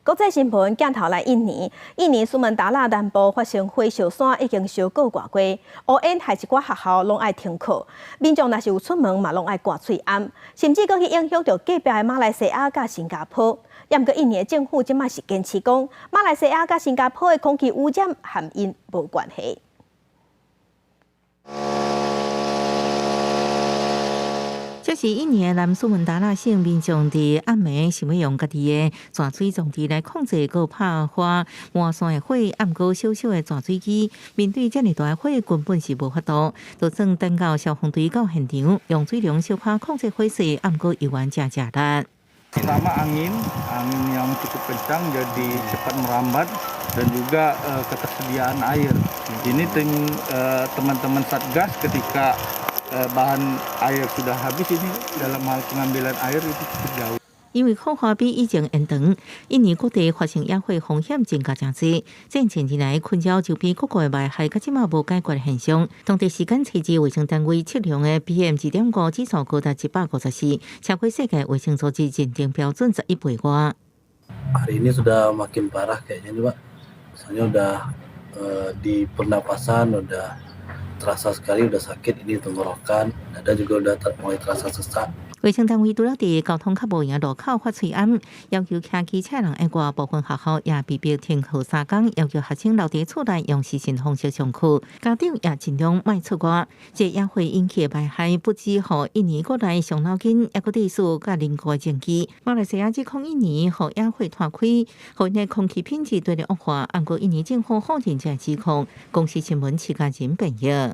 国际新闻镜头来印尼，印尼苏门答腊南部发生火烧山，已经烧过外月，乌烟害一寡学校拢爱停课，民众若是有出门嘛，拢爱挂喙罨，甚至阁去影响到隔壁的马来西亚甲新加坡。也毋过，印尼的政府即卖是坚持讲，马来西亚甲新加坡的空气污染和因无关系。这是印尼的南苏门答腊省民众伫暗暝想要用家己的泉水装置来控制个拍花满山的火，暗过小小的泉水机，面对这么大的火，根本是无法度，就算等到消防队到现场，用水龙小拍控制火势，暗过依然真力。Pertama angin yang cukup kencang jadi cepat merambat dan juga ketersediaan air. Ini teman-teman Satgas ketika bahan air sudah habis ini dalam hal pengambilan air itu cukup jauh. 因为火花比以前延长，印尼各地发生野火风险增加真济。前年来困扰周边各国的危害，到即马无解决的现象。当地时间7日，卫生单位测量的 PM2.5 指数高达154，超过世界卫生组织认定标准11倍外。Hari ini sudah makin parah kayaknya nih Pak. Soalnya udah di pernapasan udah terasa sekali udah sakit ini tenggorokan, dada juga udah mulai terasa sesak. 卫生单位除了伫交通较无影路口发催暗，要求骑机车人以外部分学校也被迫停课3天，要求学生留伫厝内用视讯方式上课。家长也尽量莫出外。这也会引起的危害，不止互印尼国内伤脑筋，也佫历史甲邻国的政绩。马来西亚指控印尼互野火拖开，互因的空气品质对立恶化。按过印尼政府否认这指控，公司新闻持家人辩解。